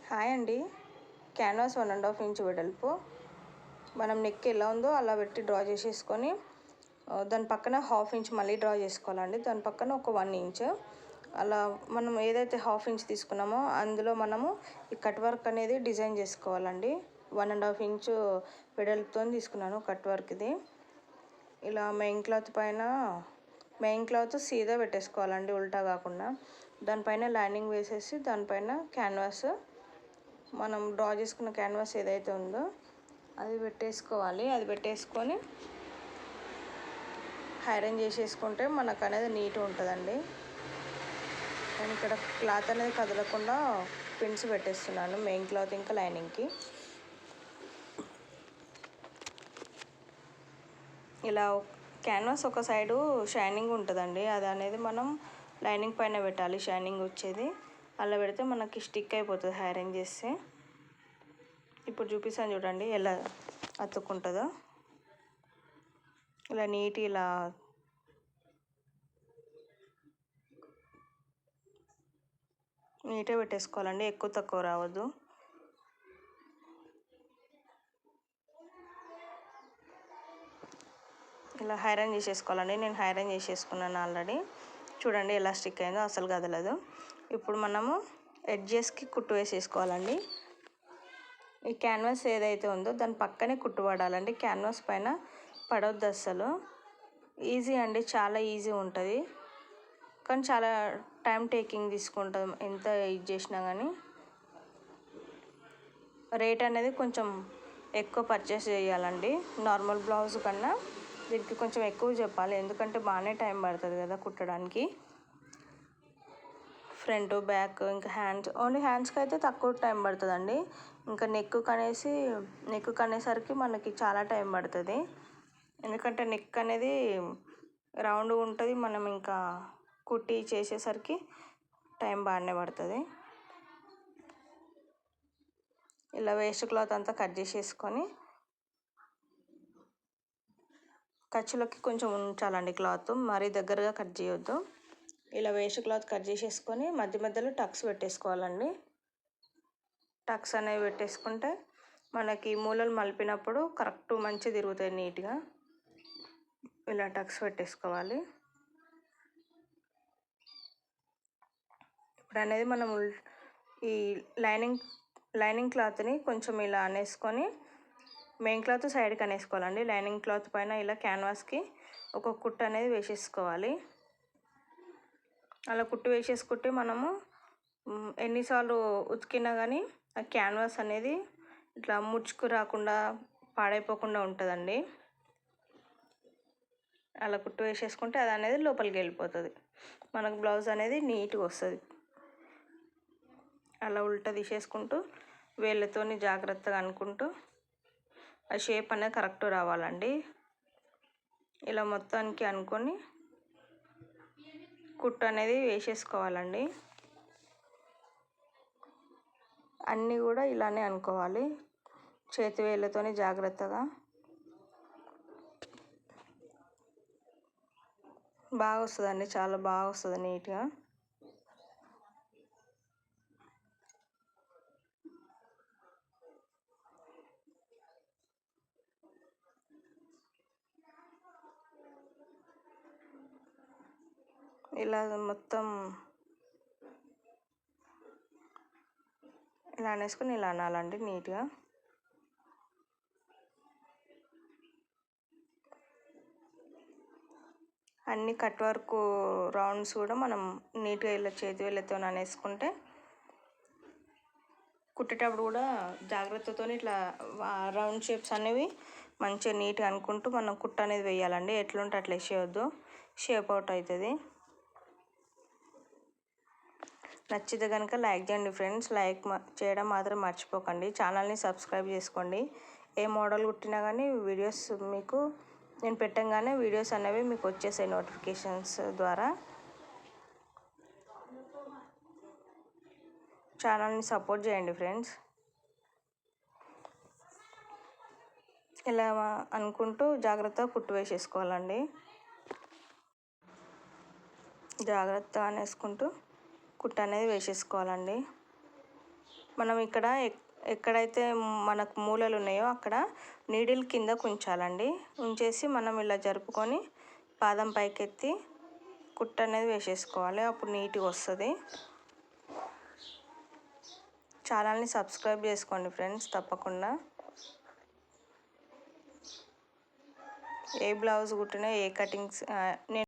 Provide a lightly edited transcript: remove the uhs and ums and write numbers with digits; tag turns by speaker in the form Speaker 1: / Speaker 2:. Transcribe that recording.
Speaker 1: Hi అండి. Canvas 1.5 inch వెడల్పు మనం నెక్ ఎలా ఉందో అలా పెట్టి డ్రా చేసేసుకొని దాని పక్కన 1/2 ఇంచ్ మళ్ళీ డ్రా చేసుకోవాలండి. దాని పక్కన ఒక 1 ఇంచ్ అలా మనం ఏదైతే 1/2 ఇంచ్ తీసుకున్నామో అందులో మనము ఈ కట్ వర్క్ అనేది డిజైన్ చేసుకోవాలండి. 1.5 ఇంచ్ వెడల్పుతో తీసుకున్నాను కట్ వర్క్ ఇది. ఇలా మెయిన్ క్లాత్ సీదా పెట్టేసుకోవాలండి, ఉల్టా కాకుండా. దానిపైన లైనింగ్ వేసేసి దానిపైన క్యాన్వాస్, మనం డ్రా చేసుకున్న క్యాన్వాస్ ఏదైతే ఉందో అది పెట్టేసుకోవాలి. అది పెట్టేసుకొని ఐరన్ చేసేసుకుంటే మనకు అనేది నీట్గా ఉంటుందండి. నేను ఇక్కడ క్లాత్ అనేది కదలకుండా పిన్స్ పెట్టేస్తున్నాను మెయిన్ క్లాత్ ఇంకా లైనింగ్కి. ఇలా క్యాన్వాస్ ఒక సైడు షైనింగ్ ఉంటుందండి, అది అనేది మనం లైనింగ్ పైన పెట్టాలి, షైనింగ్ వచ్చేది. అలా పెడితే మనకి స్టిక్ అయిపోతుంది ఐరన్ చేస్తే. ఇప్పుడు చూపిస్తాను చూడండి ఎలా అతుక్కుంటుందో. ఇలా నీట్గా నీట్గా పెట్టేసుకోవాలండి, ఎక్కువ తక్కువ రావద్దు. ఇలా ఐరన్ చేసేసుకోవాలండి. నేను ఐరన్ చేసేసుకున్నాను ఆల్రెడీ. చూడండి ఎలా స్టిక్ అయిందో, అసలు కదలదు. ఇప్పుడు మనము ఎడ్జెస్కి కుట్టు వేసేసుకోవాలండి. ఈ క్యాన్వాస్ ఏదైతే ఉందో దాని పక్కనే కుట్టు పడాలండి, క్యాన్వాస్ పైన పడవద్దు అస్సలు. ఈజీ అండి, చాలా ఈజీ ఉంటుంది, కానీ చాలా టైం టేకింగ్ తీసుకుంటుంది ఎంత ఇది చేసినా కానీ. రేట్ అనేది కొంచెం ఎక్కువ పర్చేస్ చేయాలండి, నార్మల్ బ్లౌజ్ కన్నా దీనికి కొంచెం ఎక్కువ చెప్పాలి, ఎందుకంటే బాగానే టైం పడుతుంది కదా కుట్టడానికి. ఫ్రంట్ బ్యాక్ ఇంకా హ్యాండ్స్, ఓన్లీ హ్యాండ్స్కి అయితే తక్కువ టైం పడుతుందండి. ఇంకా నెక్ అనేసరికి మనకి చాలా టైం పడుతుంది, ఎందుకంటే నెక్ అనేది రౌండ్గా ఉంటుంది. మనం ఇంకా కుట్టి చేసేసరికి టైం బాగానే పడుతుంది. ఇలా వేస్ట్ క్లాత్ అంతా కట్ చేసేసుకొని ఖర్చులకి కొంచెం ఉంచాలండి క్లాత్, మరీ దగ్గరగా కట్ చేయొద్దు. ఇలా వేస్ట్ క్లాత్ కట్ చేసేసుకొని మధ్య మధ్యలో టక్స్ పెట్టేసుకోవాలండి. టక్స్ అనేవి పెట్టేసుకుంటే మనకి మూలలు మలిపినప్పుడు కరెక్ట్ మంచిగా తిరుగుతాయి నీట్గా. ఇలా టక్స్ పెట్టేసుకోవాలి. ఇప్పుడు అనేది మనం ఈ లైనింగ్ క్లాత్ని కొంచెం ఇలా అనేసుకొని మెయిన్ క్లాత్ సైడ్కి అనేసుకోవాలండి. లైనింగ్ క్లాత్ పైన ఇలా క్యాన్వాస్కి ఒక కుట్టు అనేది వేసేసుకోవాలి. అలా కుట్టు వేసేసుకుంటే మనము ఎన్నిసార్లు ఉతికినా కానీ ఆ క్యాన్వాస్ అనేది ఇట్లా ముడుచుకు రాకుండా పాడైపోకుండా ఉంటుందండి. అలా కుట్టు వేసేసుకుంటే అది అనేది లోపలికి వెళ్ళిపోతుంది, మనకు బ్లౌజ్ అనేది నీట్గా వస్తుంది. అలా ఉల్టా తీసేసుకుంటూ వేళ్ళతోని జాగ్రత్తగా అనుకుంటూ ఆ షేప్ అనేది కరెక్ట్ రావాలండి. ఇలా మొత్తానికి అనుకొని కుట్టు అనేది వేసేసుకోవాలండి. అన్నీ కూడా ఇలానే అనుకోవాలి, చేతి వేళ్ళతోని జాగ్రత్తగా. బాగా వస్తుందండి, చాలా బాగా వస్తుంది నీట్గా. ఇలా మొత్తం ఇలా అనేసుకొని ఇలా అనాలండి నీట్గా. అన్ని కట్ వర్క్ రౌండ్స్ కూడా మనం నీట్గా ఇలా చేతి వేళ్ళతో అనేసుకుంటే కుట్టేటప్పుడు కూడా జాగ్రత్తతో ఇట్లా రౌండ్ షేప్స్ అనేవి మంచిగా నీట్గా అనుకుంటూ మనం కుట్టు అనేది వేయాలండి. ఎట్లుంటే అట్లా వేసేయొద్దు, షేప్ అవుట్ అవుతుంది. నచ్చితే కనుక లైక్ చేయండి ఫ్రెండ్స్, లైక్ చేయడం మాత్రం మర్చిపోకండి. ఛానల్ని సబ్స్క్రైబ్ చేసుకోండి. ఏ మోడల్ కుట్టినా కానీ వీడియోస్ మీకు నేను పెట్టంగానే వీడియోస్ అనేవి మీకు వచ్చేసాయి నోటిఫికేషన్స్ ద్వారా. ఛానల్ని సపోర్ట్ చేయండి ఫ్రెండ్స్. ఇలా అనుకుంటూ జాగ్రత్తగా కుట్టు వేసేసుకోవాలండి. జాగ్రత్తగా అనేసుకుంటూ కుట్టు అనేది వేసేసుకోవాలండి. మనం ఇక్కడ ఎక్కడైతే మనకు మూలలు ఉన్నాయో అక్కడ నీడిల్ కింద ఉంచాలండి. ఉంచేసి మనం ఇలా జరుపుకొని పాదం పైకెత్తి కుట్టు అనేది వేసేసుకోవాలి. అప్పుడు నీట్గా వస్తుంది. ఛానల్ని సబ్స్క్రైబ్ చేసుకోండి ఫ్రెండ్స్ తప్పకుండా. ఏ బ్లౌజ్ కుట్టినా ఏ కటింగ్స్ నేను